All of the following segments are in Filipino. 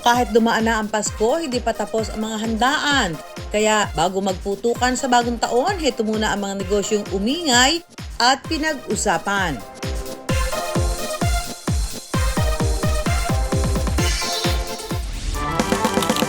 Kahit dumaan na ang Pasko, hindi pa tapos ang mga handaan. Kaya bago magputukan sa bagong taon, heto muna ang mga negosyong umingay at pinag-usapan.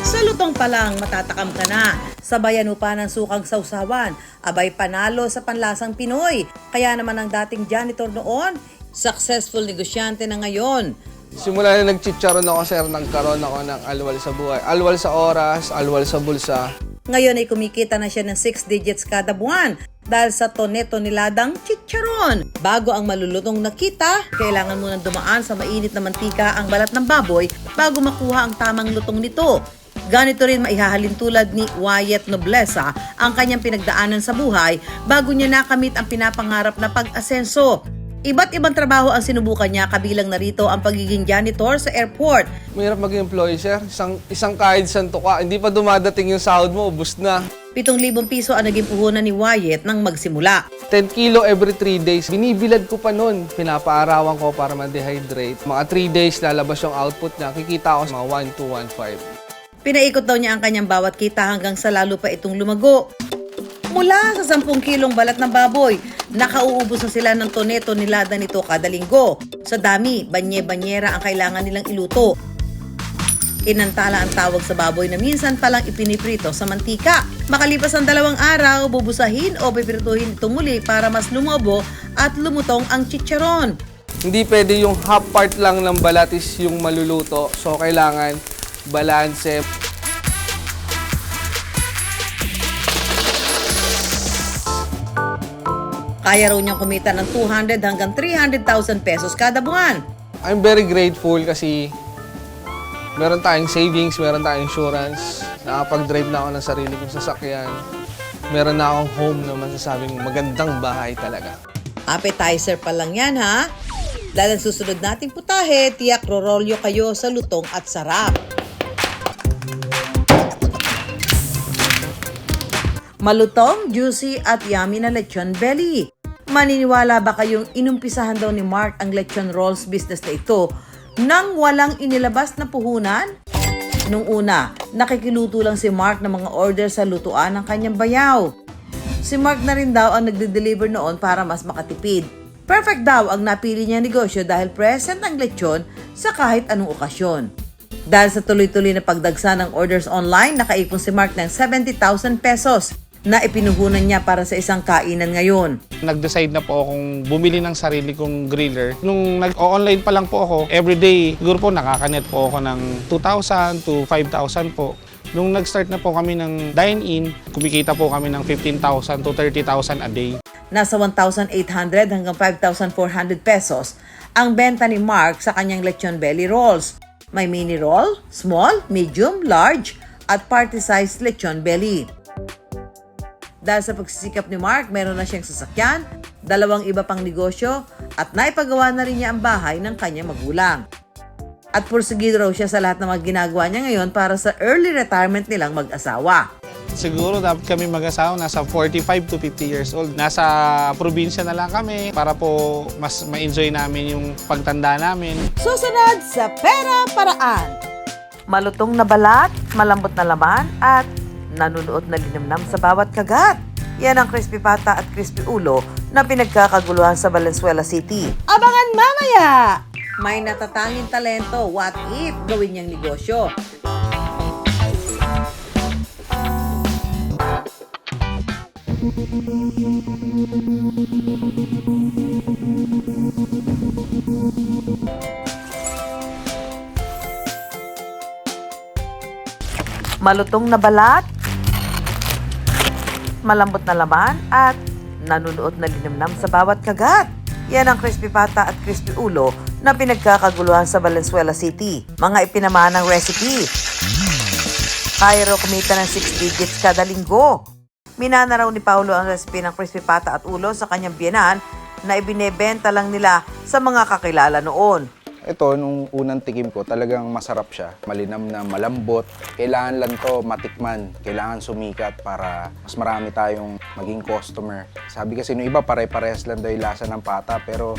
Sa lutong pa lang, matatakam ka na. Sabayan mo pa ng sukang sausawan. Abay panalo sa panlasang Pinoy. Kaya naman ang dating janitor noon, successful negosyante na ngayon. Simula na nagchicharon ako, sir, nagkaroon ako ng alwal sa buhay. Alwal sa oras, alwal sa bulsa. Ngayon ay kumikita na siya ng 6 digits kada buwan dahil sa tone-toneladang chicharon. Bago ang malulutong nakita, kailangan munang dumaan sa mainit na mantika ang balat ng baboy bago makuha ang tamang lutong nito. Ganito rin maihahalin tulad ni Wyatt Nobleza ang kanyang pinagdaanan sa buhay bago niya nakamit ang pinapangarap na pag-asenso. Iba't ibang trabaho ang sinubukan niya, kabilang na rito ang pagiging janitor sa airport. Mahirap maging employee, sir. Isang kahit santo ka, hindi pa dumadating yung sahod mo, ubus na. 7,000 piso ang naging puhunan ni Wyatt nang magsimula. 10 kilo every 3 days. Binibilad ko pa nun. Pinapaarawan ko para ma-dehydrate. Mga 3 days lalabas yung output niya. Kikita ako sa mga 1 to 1.5. Pinaikot daw niya ang kanyang bawat kita hanggang sa lalo pa itong lumago. Mula sa 10 kilong balat ng baboy, nakauubos na sila ng tone-tonelada nito kada linggo. Sa dami, banye-banyera ang kailangan nilang iluto. Inantala ang tawag sa baboy na minsan palang ipiniprito sa mantika. Makalipas ang 2 araw, bubusahin o pipirituhin ito muli para mas lumobo at lumutong ang chicharon. Hindi pwede yung half part lang ng balat is yung maluluto. So, kailangan balanse. Kaya raw niyang kumita ng 200 hanggang 300,000 pesos kada buwan. I'm very grateful kasi meron tayong savings, meron tayong insurance. Nakapag-drive na ako ng sarili kong sasakyan. Meron na akong home na masasabing magandang bahay talaga. Appetizer pa lang yan, ha? Dahil ang susunod nating putahe, tiyak rorolyo kayo sa lutong at sarap. Malutong, juicy at yummy na lechon belly. Maniniwala ba kayong inumpisahan daw ni Mark ang lechon rolls business na ito nang walang inilabas na puhunan? Nung una, nakikiluto lang si Mark ng mga order sa lutuan ng kanyang bayaw. Si Mark na rin daw ang nagde-deliver noon para mas makatipid. Perfect daw ang napili niyang negosyo dahil present ang lechon sa kahit anong okasyon. Dahil sa tuloy-tuloy na pagdagsa ng orders online, nakaipon si Mark ng 70,000 pesos na ipinuhunan niya para sa isang kainan ngayon. Nag-decide na po akong bumili ng sarili kong griller. Nung nag-online pa lang po ako, everyday, siguro po nakakanet po ako ng 2,000 to 5,000 po. Nung nag-start na po kami ng dine-in, kumikita po kami ng 15,000 to 30,000 a day. Nasa 1,800 hanggang 5,400 pesos ang benta ni Mark sa kanyang lechon belly rolls. May mini roll, small, medium, large, at party-sized lechon belly. Dahil sa pagsisikap ni Mark, meron na siyang sasakyan, 2 iba pang negosyo, at naipagawa na rin niya ang bahay ng kanyang magulang. At pursigido raw siya sa lahat ng mga ginagawa niya ngayon para sa early retirement nilang mag-asawa. Siguro dapat kami mag-asawa nasa 45 to 50 years old. Nasa probinsya na lang kami para po mas ma-enjoy namin yung pagtanda namin. Susunod sa Pera Paraan. Malutong na balat, malambot na laman, at nanunuot na linamnam sa bawat kagat. Yan ang crispy pata at crispy ulo na pinagkakaguluhan sa Valenzuela City. Abangan mamaya! May natatanging talento, what if gawin niyang negosyo? Malutong na balat, malambot na laman, at nanunuot na linamnam sa bawat kagat. Yan ang crispy pata at crispy ulo na pinagkakaguluhan sa Valenzuela City. Mga ipinamanang recipe. Kaya raw kumita ng 6 digits kada linggo. Minana raw ni Paulo ang recipe ng crispy pata at ulo sa kanyang biyenan na ibinebenta lang nila sa mga kakilala noon. Ito, nung unang tikim ko, talagang masarap siya. Malinam na malambot. Kailangan lang to matikman. Kailangan sumikat para mas marami tayong maging customer. Sabi kasi nung iba, pare-parehas lang daw yung lasa ng pata. Pero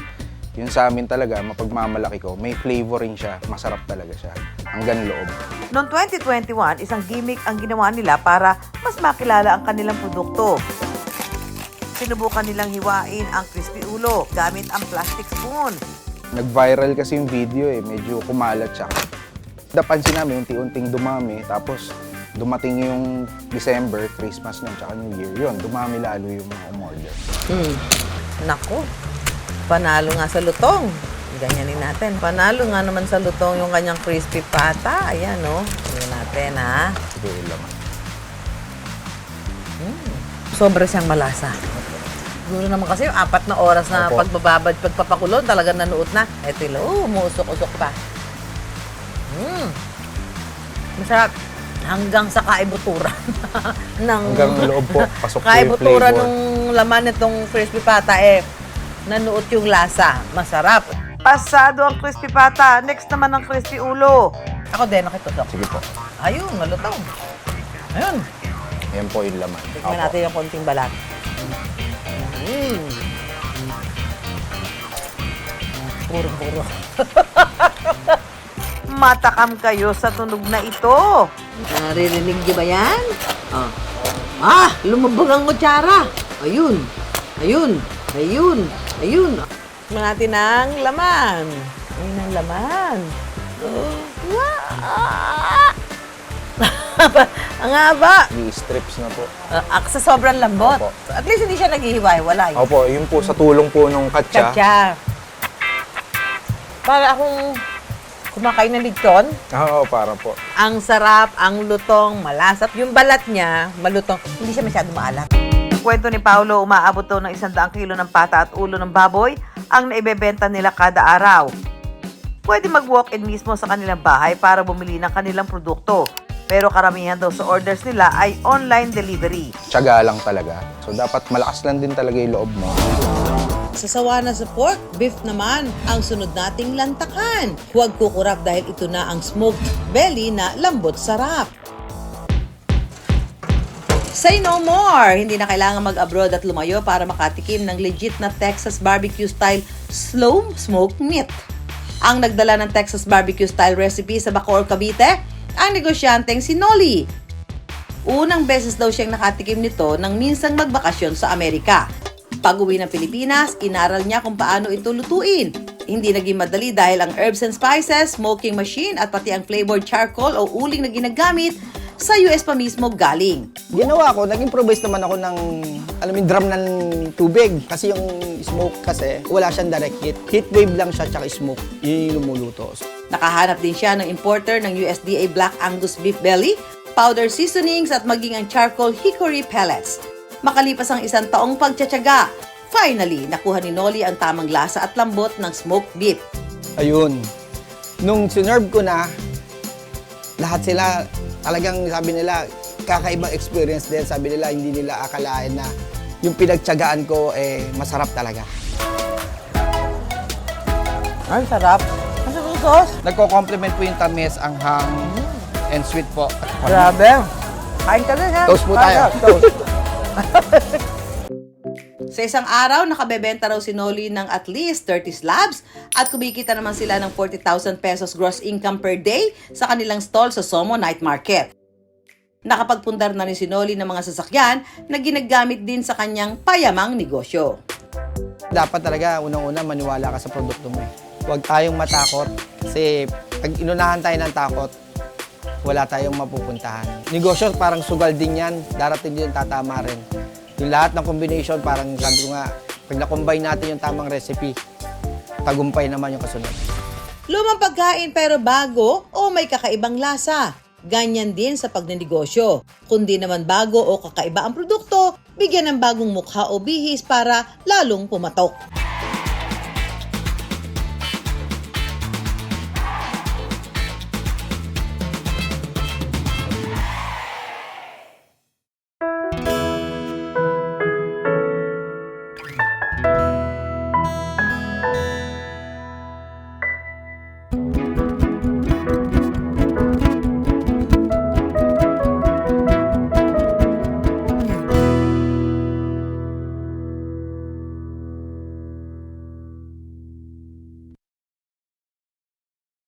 yun sa amin talaga, mapagmamalaki ko, may flavoring siya. Masarap talaga siya. hanggang loob. Noong 2021, isang gimmick ang ginawa nila para mas makilala ang kanilang produkto. Sinubukan nilang hiwain ang crispy ulo gamit ang plastic spoon. Nag-viral kasi yung video medyo kumalat siya. Napansin namin, unti-unting dumami, tapos dumating yung December, Christmas na, tsaka New Year. Yun, dumami lalo yung mga umorder. Nako, panalo nga sa lutong. Ganyanin natin. Panalo nga naman sa lutong yung kanyang crispy pata. Ayan, no? Tingnan natin, ha? Siguro yung laman. Sobra siyang malasa. Siguro naman kasi yung 4 na oras na Opo. pagpapakulon, talagang nanuot na. Eto yung, umuusok-usok pa. Masarap. Hanggang sa kaibuturan. Hanggang loob po, pasok po yung Kaibuturan flavor. nung laman nitong crispy pata, nanuot yung lasa. Masarap. Pasado ang crispy pata. Next naman ang crispy ulo. Ako din, nakitusok. Sige po. Ayun, malutong. Ayun. Yan po yung laman. Tignan natin yung konting balat. Puro-puro. Matakam kayo sa tunog na ito. Naririnig niyo ba yan? Lumabog ang kutsara. Ayun. Ayun. Ayun. Ayun. Tignan natin ang laman. Ayun ang laman. Ang haba. I-strips na po. Sa sobrang lambot. Opo. At least hindi siya naghihiwa-hiwalay. Opo, yun po sa tulong po nung katsa. Katsa. Para akong kumakain ng lechon. Oo, para po. Ang sarap, ang lutong, malasap. Yung balat niya, malutong. Hindi siya masyado maalat. Kwento ni Paolo, umaabot daw ng 100 kilo ng pata at ulo ng baboy ang naibebenta nila kada araw. Pwede mag-walk-in mismo sa kanilang bahay para bumili ng kanilang produkto. Pero karamihan daw sa orders nila ay online delivery. Tiyaga lang talaga. So, dapat malakas lang din talaga yung loob mo. Sa sawa na sa pork, beef naman ang sunod nating lantakan. Huwag kukurap dahil ito na ang smoked belly na lambot sarap. Say no more! Hindi na kailangan mag-abroad at lumayo para makatikim ng legit na Texas barbecue style slow smoked meat. Ang nagdala ng Texas barbecue style recipe sa Bacoor, Cavite, ang negosyanteng si Nolly. Unang beses daw siyang nakatikim nito nang minsang magbakasyon sa Amerika. Pag-uwi ng Pilipinas, inaral niya kung paano ito lutuin. Hindi naging madali dahil ang herbs and spices, smoking machine at pati ang flavored charcoal o uling na ginagamit sa US pa mismo galing. Ginawa ko, nag-improvise naman ako ng, drum ng tubig. Kasi yung smoke kasi, wala siyang direct heat. Heat wave lang siya, tsaka smoke. Yun yung lumuluto. Nakahanap din siya ng importer ng USDA Black Angus Beef Belly, powder seasonings at maging ang charcoal hickory pellets. Makalipas ang 1 taong pagtsatsaga, finally, nakuha ni Nolly ang tamang lasa at lambot ng smoked beef. Ayun. Nung sinerve ko na, lahat sila, talagang sabi nila, kakaibang experience din. Sabi nila, hindi nila akalain na yung pinagtsagaan ko, masarap talaga. Ay, sarap. Ang sauce. Nagko-complement po yung tamis, anghang, and sweet po. Grabe. Kain ka din, ha? Toast po tayo. Toast. Sa isang araw, nakabebenta raw si Nolly ng at least 30 slabs at kumikita naman sila ng 40,000 pesos gross income per day sa kanilang stall sa Somo Night Market. Nakapagpundar na rin si Nolly ng mga sasakyan na ginagamit din sa kanyang payamang negosyo. Dapat talaga, unang-una, maniwala ka sa produkto mo. Huwag tayong matakot kasi pag inunahan tayo ng takot, wala tayong mapupuntahan. Negosyo parang sugal din yan, darating din tatama rin. Yung lahat ng combination, parang sabi ko nga, pag na-combine natin yung tamang recipe, tagumpay naman yung kasunod. Lumang pagkain pero bago o may kakaibang lasa. Ganyan din sa pagnenegosyo. Kundi naman bago o kakaiba ang produkto, bigyan ng bagong mukha o bihis para lalong pumatok.